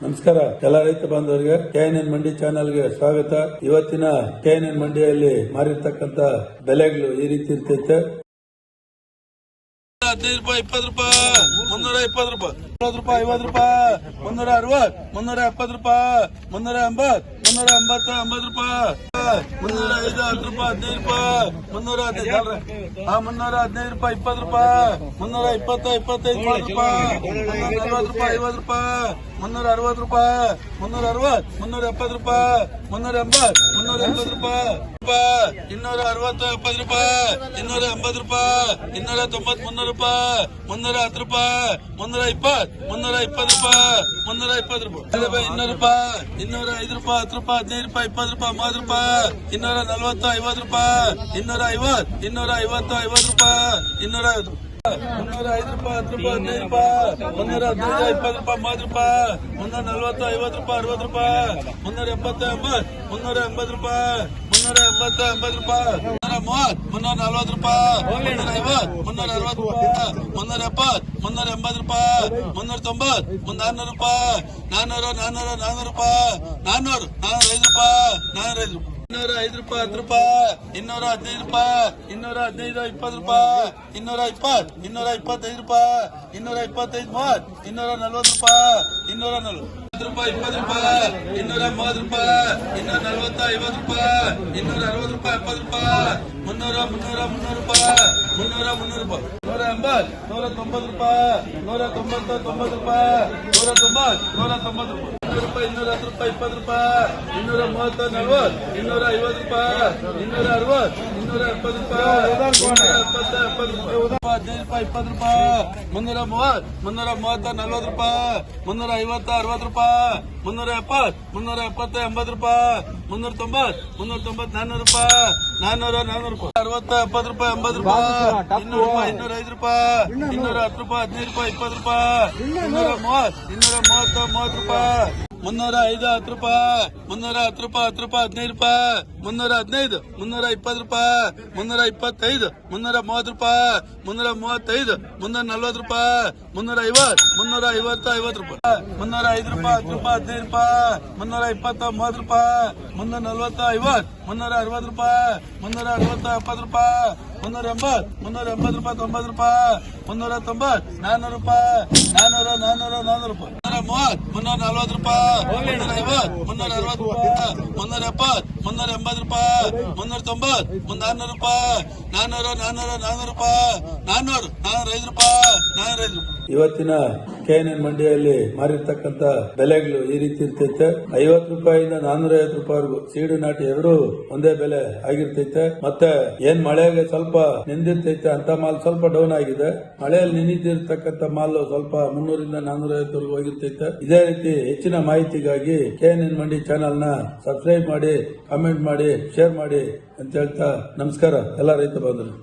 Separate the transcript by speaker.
Speaker 1: ನಮಸ್ಕಾರ ಎಲ್ಲ ರೈತ ಬಾಂಧವರಿಗೆ KNN ಮಂಡಿ ಚಾನೆಲ್ಗೆ ಸ್ವಾಗತ. ಇವತ್ತಿನ KNN ಮಂಡಿಯಲ್ಲಿ ಮಾರಿರ್ತಕ್ಕಂತ ಬೆಲೆಗಳು ಈ ರೀತಿ ಇರ್ತೈತೆ.
Speaker 2: 15 ರೂಪಾಯಿ 20 ರೂಪಾಯಿ 320 ರೂಪಾಯಿ 40 ರೂಪಾಯಿ 50 ರೂಪಾಯಿ 360 370 ರೂಪಾಯಿ 380 380 80 ರೂಪಾಯಿ 305 10 ರೂಪಾಯಿ 15 ರೂಪಾಯಿ 315 315 ರೂಪಾಯಿ 20 ರೂಪಾಯಿ 320 25 30 ರೂಪಾಯಿ 340 ರೂಪಾಯಿ 50 ರೂಪಾಯಿ 360 ರೂಪಾಯಿ 360 370 ರೂಪಾಯಿ 380 380 ರೂಪಾಯಿ 260 70 ರೂಪಾಯಿ 280 ರೂಪಾಯಿ 290 300 ರೂಪಾಯಿ 310 ರೂಪಾಯಿ 320 320 ರೂಪಾಯಿ 320 ರೂಪಾಯಿ 200 ರೂಪಾಯಿ 205 ರೂಪಾಯಿ 10 ರೂಪಾಯಿ 15 ರೂಪಾಯಿ 20 ರೂಪಾಯಿ 30 ರೂಪಾಯಿ 240 50 ರೂಪಾಯಿ 250 250 50 ರೂಪಾಯಿ 250 305 ರೂಪಾಯಿ 10 ರೂಪಾಯಿ 15 ರೂಪಾಯಿ 315 20 ರೂಪಾಯಿ 30 ರೂಪಾಯಿ 340 50 ರೂಪಾಯಿ 60 ರೂಪಾಯಿ 370 380 ರೂಪಾಯಿ 380 80 ರೂಪಾಯಿ 330 340 ರೂಪಾಯಿ 350 360 ರೂಪಾಯಿ 370 380 ರೂಪಾಯಿ 390 400 ರೂಪಾಯಿ 400 400 ರೂಪಾಯಿ 400 405 ರೂಪಾಯಿ 405 205 ರೂಪಾಯಿ 10 ರೂಪಾಯಿ 215 ರೂಪಾಯಿ 215 20 ರೂಪಾಯಿ 220 225 ರೂಪಾಯಿ 225 30 240 ರೂಪಾಯಿ 240 ರೂಪಾಯಿ 20 ರೂಪಾಯಿ 230 ರೂಪಾಯಿ 240 50 ರೂಪಾಯಿ 260 ರೂಪಾಯಿ 70 ರೂಪಾಯಿ 300 300 ರೂಪಾಯಿ 300 ರೂಪಾಯಿ 180 190 ರೂಪಾಯಿ 190 90 ರೂಪಾಯಿ 190 ರೂಪಾಯಿ 210 ರೂಪಾಯಿ 220 ರೂಪಾಯಿ 230 40 250 ರೂಪಾಯಿ 260 270 ರೂಪಾಯಿ 270 70 ರೂಪಾಯಿ 15 ರೂಪಾಯಿ 20 ರೂಪಾಯಿ 330 330 40 ರೂಪಾಯಿ 350 60 ರೂಪಾಯಿ 370 370 80 ರೂಪಾಯಿ 390 390 400 ರೂಪಾಯಿ 400 400 ರೂಪಾಯಿ 60 70 ರೂಪಾಯಿ 80 ರೂಪಾಯಿ 200 ರೂಪಾಯಿ 205 ರೂಪಾಯಿ 210 ರೂಪಾಯಿ 15 ರೂಪಾಯಿ 20 ರೂಪಾಯಿ 230 230 30 ರೂಪಾಯಿ 305 10 ರೂಪಾಯಿ 310 ರೂಪಾಯಿ 10 ರೂಪಾಯಿ 15 ರೂಪಾಯಿ 315 320 ರೂಪಾಯಿ 325 330 ರೂಪಾಯಿ 335 340 ರೂಪಾಯಿ 350 350 50 ರೂಪಾಯಿ 305 ರೂಪಾಯಿ 10 ರೂಪಾಯಿ 15 ರೂಪಾಯಿ 320 30 ರೂಪಾಯಿ 340 50 360 ರೂಪಾಯಿ 360 70 ರೂಪಾಯಿ 380 ರೂಪಾಯಿ 90 ರೂಪಾಯಿ 390 400 ರೂಪಾಯಿ 400 400 400 ರೂಪಾಯಿ 330 340 ರೂಪಾಯಿ 350 360 ರೂಪಾಯಿ 370 380 ರೂಪಾಯಿ 390 400 ರೂಪಾಯಿ 400 400 400 ರೂಪಾಯಿ 400 405 ರೂಪಾಯಿ 405 ರೂಪಾಯಿ.
Speaker 1: ಇವತ್ತಿನ KNN ಮಂಡಿಯಲ್ಲಿ ಮಾರಿರ್ತಕ್ಕಂತ ಬೆಲೆಗಳು ಈ ರೀತಿ ಇರ್ತೈತೆ. 50 ರೂಪಾಯಿಂದ 450 ರೂಪಾಯಿವರೆಗೂ ಸೀಡು ನಾಟಿ ಎರಡು ಒಂದೇ ಬೆಲೆ ಆಗಿರ್ತೈತೆ. ಮತ್ತೆ ಏನ್ ಮಳೆಗೆ ಸ್ವಲ್ಪ ನಿಂದಿರ್ತೈತೆ ಅಂತ ಮಾಲ್ ಸ್ವಲ್ಪ ಡೌನ್ ಆಗಿದೆ. ಮಳೆಯಲ್ಲಿ ನಿಂತಿರ್ತಕ್ಕಂತ ಮಾಲ್ ಸ್ವಲ್ಪ 300 ರಿಂದ 450 ವರೆಗೂ ಹೋಗಿರ್ತೈತೆ. ಇದೇ ರೀತಿ ಹೆಚ್ಚಿನ ಮಾಹಿತಿಗಾಗಿ KNN ಮಂಡಿ ಚಾನೆಲ್ ನ ಸಬ್ಸ್ಕ್ರೈಬ್ ಮಾಡಿ, ಕಾಮೆಂಟ್ ಮಾಡಿ, ಶೇರ್ ಮಾಡಿ ಅಂತ ಹೇಳ್ತಾ ನಮಸ್ಕಾರ ಎಲ್ಲ ರೈತ ಬಾಂಧವರು.